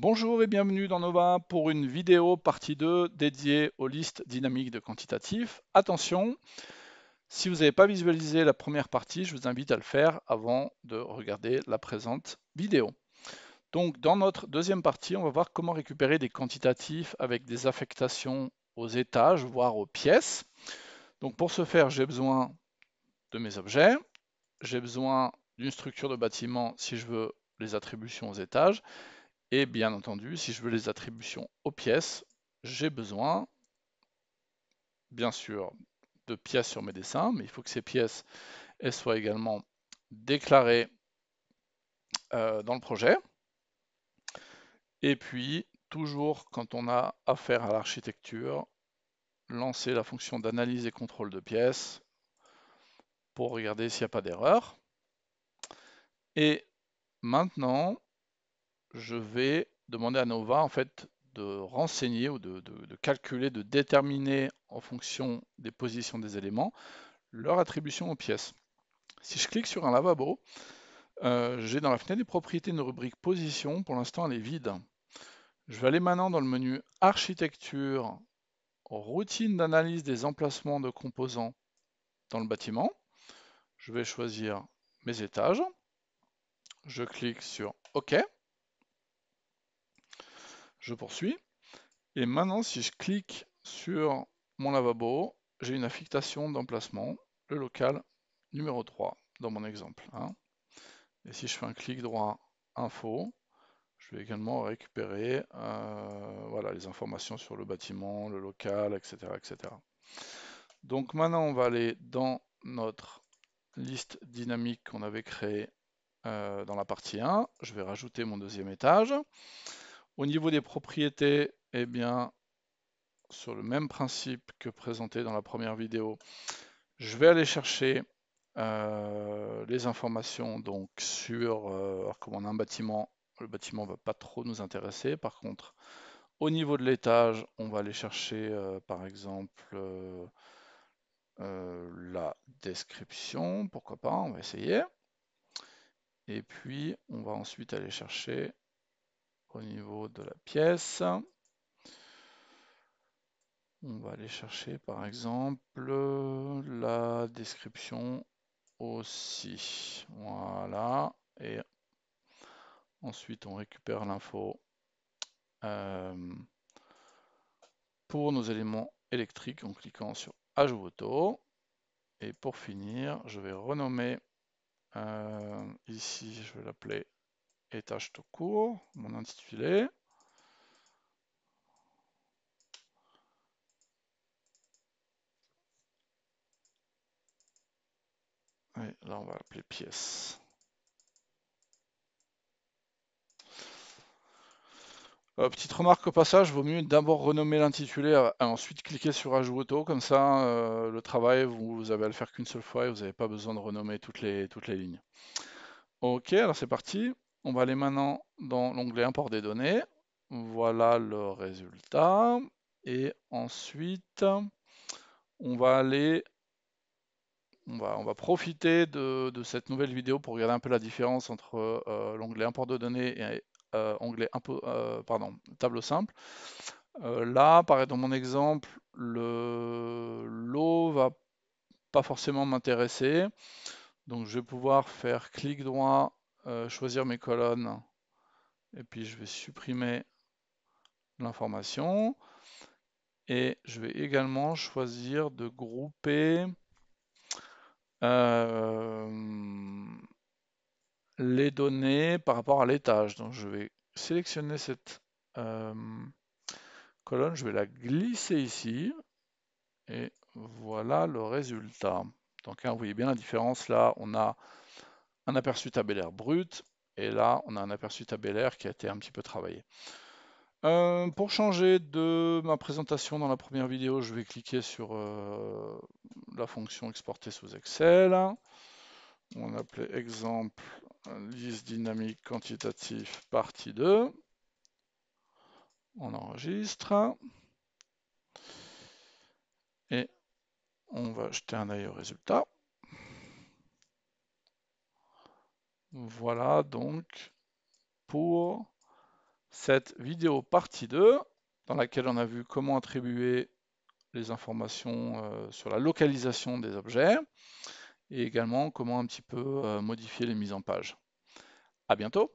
Bonjour et bienvenue dans Nova pour une vidéo partie 2 dédiée aux listes dynamiques de quantitatifs. Attention, si vous n'avez pas visualisé la première partie, je vous invite à le faire avant de regarder la présente vidéo. Donc dans notre deuxième partie, on va voir comment récupérer des quantitatifs avec des affectations aux étages, voire aux pièces. Donc pour ce faire, j'ai besoin de mes objets, j'ai besoin d'une structure de bâtiment si je veux les attributions aux étages, et bien entendu, si je veux les attributions aux pièces, j'ai besoin, bien sûr, de pièces sur mes dessins, mais il faut que ces pièces elles soient également déclarées dans le projet. Et puis, toujours quand on a affaire à l'architecture, lancer la fonction d'analyse et contrôle de pièces pour regarder s'il n'y a pas d'erreur. Et maintenant, je vais demander à Nova en fait de renseigner ou de calculer, de déterminer en fonction des positions des éléments leur attribution aux pièces. Si je clique sur un lavabo, j'ai dans la fenêtre des propriétés une rubrique position. Pour l'instant, elle est vide. Je vais aller maintenant dans le menu architecture, routine d'analyse des emplacements de composants dans le bâtiment. Je vais choisir mes étages. Je clique sur OK. Je poursuis. Et maintenant, si je clique sur mon lavabo, j'ai une affectation d'emplacement, le local numéro 3 dans mon exemple. Et si je fais un clic droit info, je vais également récupérer voilà, les informations sur le bâtiment, le local, etc., etc. Donc maintenant, on va aller dans notre liste dynamique qu'on avait créée dans la partie 1. Je vais rajouter mon deuxième étage. Au niveau des propriétés, eh bien, sur le même principe que présenté dans la première vidéo, je vais aller chercher les informations donc sur comme on a un bâtiment, le bâtiment ne va pas trop nous intéresser. Par contre, au niveau de l'étage, on va aller chercher par exemple la description, pourquoi pas, on va essayer. Et puis on va ensuite aller chercher au niveau de la pièce. On va aller chercher par exemple la description aussi. Voilà. Et ensuite on récupère l'info pour nos éléments électriques en cliquant sur Ajout photo. Et pour finir, je vais renommer ici, je vais l'appeler étage tout court, mon intitulé. Et là, on va l'appeler pièce. Petite remarque au passage, vaut mieux d'abord renommer l'intitulé et ensuite cliquer sur Ajout auto, comme ça le travail, vous avez à le faire qu'une seule fois et vous n'avez pas besoin de renommer toutes les lignes. Ok, alors c'est parti. On va aller maintenant dans l'onglet Import des données. Voilà le résultat. Et ensuite, on va aller, on va profiter de cette nouvelle vidéo pour regarder un peu la différence entre l'onglet Import de données et onglet tableau simple. Là, pareil, dans mon exemple, l'eau va pas forcément m'intéresser. Donc je vais pouvoir faire clic droit, choisir mes colonnes, et puis je vais supprimer l'information. Et je vais également choisir de grouper les données par rapport à l'étage. Donc je vais sélectionner cette colonne, je vais la glisser ici, et voilà le résultat. Donc vous voyez bien la différence, là on a un aperçu tabellaire brut, et là on a un aperçu tabellaire qui a été un petit peu travaillé. Pour changer de ma présentation dans la première vidéo, je vais cliquer sur la fonction exporter sous Excel. On appelait exemple liste dynamique quantitatif partie 2. On enregistre. Et on va jeter un œil au résultat. Voilà donc pour cette vidéo partie 2, dans laquelle on a vu comment attribuer les informations sur la localisation des objets, et également comment un petit peu modifier les mises en page. À bientôt!